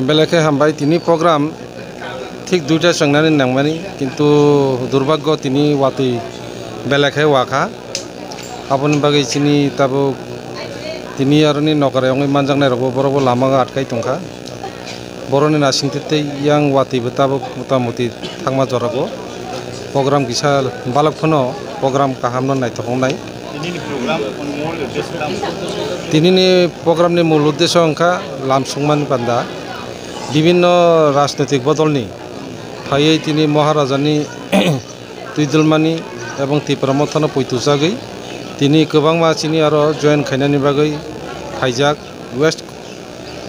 बेलेखे हामबाय तिनी प्रोग्राम ठीक दुटा संनानै नांमानि किन्तु दुर्भाग्य तिनी वाति बेलेखे वाखा आबुनि बागै चिनि ताबो तिनी आरनि नगरायाव मानजांनाय रबो बरबो लामा आटकाय तंखा बरनि नासिंथिते yang वाति बताबो मुतामुति थांमा जराबो प्रोग्राम किसा बालकफोरनो प्रोग्राम काहामनो नायथखंनाय तिनी प्रोग्रामनि मूल उद्देश्य अंखा लामसुंमान बान्दा विभिन्न राजनैतिक बदलनि फायै तिनी महाराजानि तुइदुलमानि एवं तिप्रमथानो पैतुजागै तिनी गोबां मानसिनि आरो जयेन खायनानि बागै फाइजाक वेस्ट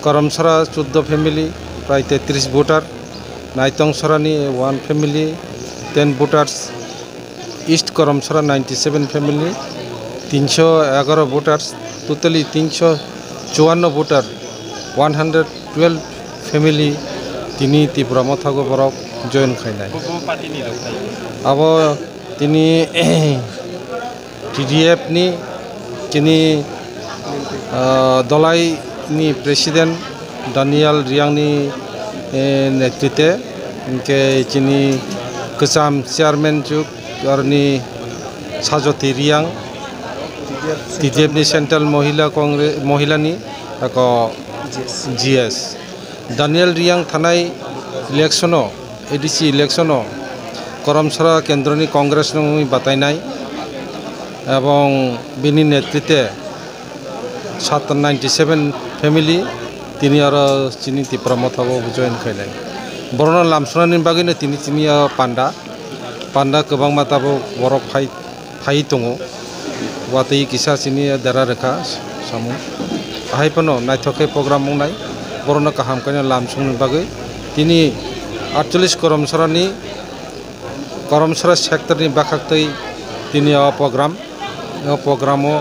करमसरा 14 फेमिलि प्राय 33 भोटार नाइतंसरानि 1 फेमिलि 10 भोटार्स ईस्ट करमसरा 97 family 311 voters totally 354 voter 112 family तिनी तिप्रमथागो बरक जयेन खायनाय अब तिनी TDF नि तिनी दलाई नि प्रेसिडेंट दानियल रियांगनि नेतृत्वे इनके तिनी गोजाम चेयरमैन जुग आरनि साजति रियांग TDF नि सेंट्रल महिला कांग्रेस महिलानि को GS दानियल रियांग थानाय इलेक्शनो ADC इलेक्शनो करमसरा केंद्रनि कांग्रेस नङै बातायनाय एवं बिनि नेतृत्वे 97 फेमिलि तिनी आरो चिनि तिप्रमथागो जयेन खायनाय बरना लामसुनानि बागैनो तिनी पान्डा गोबां माताबो बरक फाइ दङ वातै किसा चिनि देरा रेखा सामु आहायफोरनो नायथखे प्रोग्राम मावनाय बरना काहाम खायनाय लामसुंनि बागै तिनी 48 करमसरा सेक्टरनि बाखाक्तै तिनी प्रोग्रामो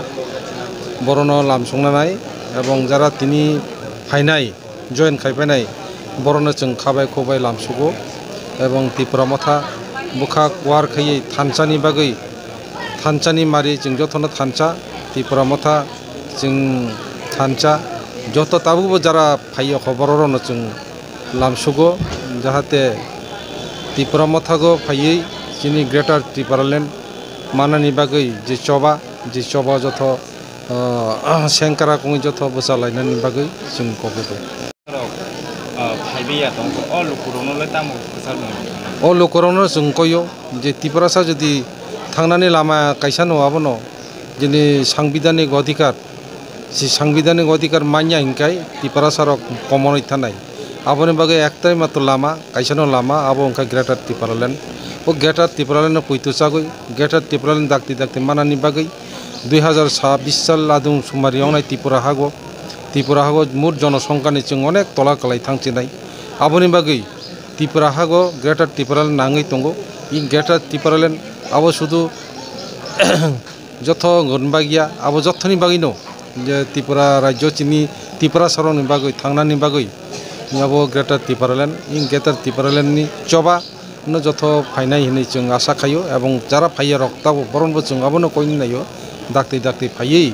बरनो लामसुंनाय एवं जरा तिनी फायनाय जयेन खायफायनाय बरनो जों खाबाय खबाय लामसुगो एवं तिप्रमथा बुखा वार खयै थानसानि बागै थानसानि मारि जों जथनो थानसा तिप्रमथा जों थानसा जत ताबुबो जरा फायो खबरनो जों लामसुगो जाहाते तिप्रमथागो फायै चिनि ग्रेटर त्रिपुरालेण्ड मानानि बागै जे चबा जथ सेंकारा कुङै जथ बोसालायनानि बागै जों कबो अ लुकुरावनो जों कयो जे त्रिपुरासा जुदि थांनानै लामा कायसा नङाबनो दिनै सांबिधानिक अधिकार मानिया हिंखाय त्रिपुरासारक कमनै थानाय आबोनि बागै एकटाই मात्र लामा कायसानो लामा आबो अंखा ग्रेटर त्रिपुरालेण्ड ओ ग्रेटर त्रिपुरालेण्ड पैतुसागै ग्रेटर त्रिपुरालेण्ड दाक्ति मानानि बागै 2026 साल आदुं सुमारियाव नाय त्रिपुरा हागो मुट जनसंख्यानि जों अनेक तला कलाय थांथिनाय आबोनि बागै त्रिपुरा हागो ग्रेटर त्रिपुरालेण्ड नाङै दंगो इ ग्रेटर त्रिपुरालेण्ड आबो शुधु जथ गनबागिया आबो जथनि बागैनो जे त्रिपुरा राज्य चिनि त्रिपुरा सरनि बागै थांनानि बागै याबो ग्रेटर त्रिपुरालेण्ड इ ग्रेटर त्रिपुरालेण्डनि चबा न जथ फायनाय हिनै जों आशा खायो एवं जरा फायो रक्ताबो बरनबो जों आबोनो कयनि नायो दाक्ति फायै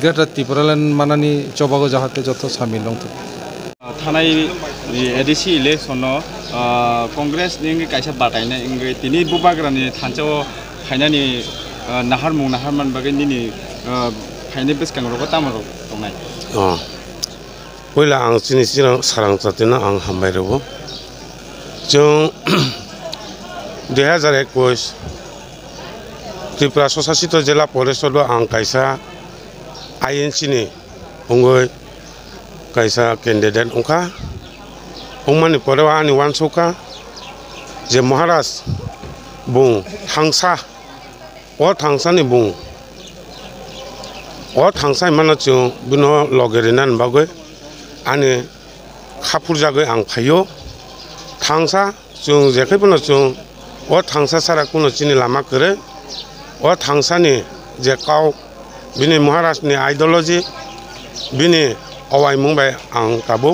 ग्रेटर त्रिपुरालेण्ड मानानि चबागो जाहाते जथ सामिल दंथो थानाय ADC इलेक्शन कांग्रेस नि कायसा बातायनाय इंगे तिनि बुबाग्रानि थानसाव फायनानि नाहारमान बागै निनि फायनाय बेसकांगरखौ तामरो दंनाय पहिला आं चिनि सारां जातिना आं हामबायरबो जों 2021 त्रिपुरा ससासित जिल्ला परिषद आं कायसा INC नि अंगै कायसा कैंडिडेट अंखा अंमानि परेवा आनि वानसौका जे महाराज बुं थांसा ओ थांसानि बुं ओ थांसा माना जों बिनो लगेरिनान बागै आनि खापुर जागै आं फायो थांसा जों जेखैबोनो जों ओ थांसा सारा कुनो चिनि लामा करे ओ थांसानि जे काव बिनि महाराजनि आइडियोलॉजी बिनि अवाय मुंबाय आं काबो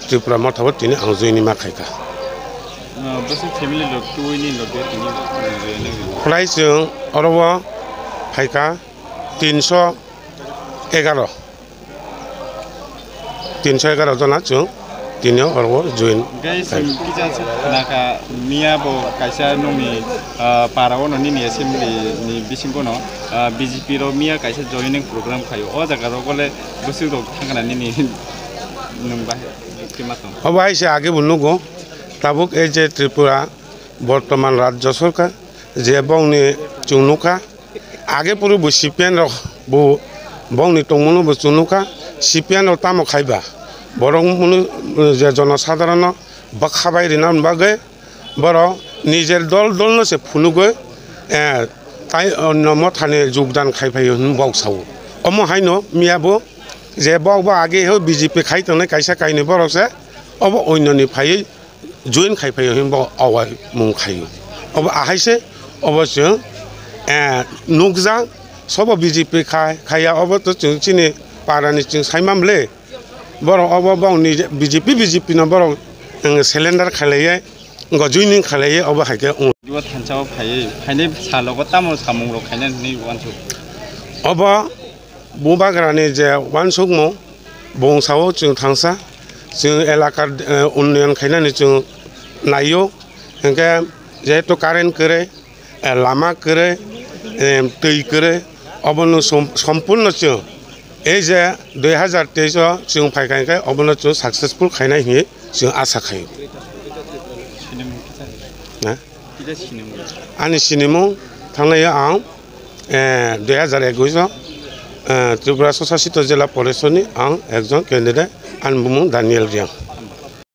त्रिपुरा मथाबो तिनि आं जयनि माखायका बसे फेमिलि लोग टुइनि लोग तिनि प्राइस जों अरवा फायका 300 11 311 jona chung tinio orgo join guys kita naka mia bo kaisa noni parao noni ni assembly ni bisingko no BJP ro mia kaisa joining program khayo o jaga ro gole bosil ro thangana ni numba kimato obai se age bunugo tabuk এই যে ত্রিপুরা বর্তমান রাজ্য সরকার যে বংনি চুনুকা আগে পুরো CPN বো বংনি টংমুনো বো চুনুকা CPN তামো খাইবা বরং যে জনসাধারণ বাখাবাই রিনান বাগে বড় নিজের দল দলনসে ফুনুগৈ তাই অন্যম থানে যোগদান খাইফাই বাউসাও অম হাইনো মিয়াবো যে বাউবা আগে হ বিজেপি খাইতনে কাইসা কাইনি বরকসে অব অন্যনি ফাই জয়েন খাইফাই হিম আওয়াই মুং খাইও অব আহাইছে অবশ্য নুকজা সব বিজেপি খাইয়া অব তো চিনি পারানি চিং সাইমামলে বড় অব বাউনি বিজেপি না বড় সিলিন্ডার খাইলাইয়ে জয়েনিং খাইলাইয়ে অব হাইকে দিবা থানচাও ফাইনে সালগো তামো সামুং ro খাইনা ni wansu অব বুবাগ্রানি যে ওয়ানসুক মো বংসাও চিং থাংসা চিং এলাকার উন্নয়ন খাইনানি চিং নাইও এনকে যেহেতু কারেন্ট করে লামা করে তৈ করে অবন সম্পূর্ণ চিং এই যে 2023 চিং ফাইকাইকে অবন চিং সাকসেসফুল খাইনাই হি চিং আশা খাই আনি সিনেমু থাংনাই আং 2021 ত্রিপুরা স্বশাসিত জেলা পরিষদনি আং একজন ক্যান্ডিডেট আনবুমুং দানিয়েল রিয়াং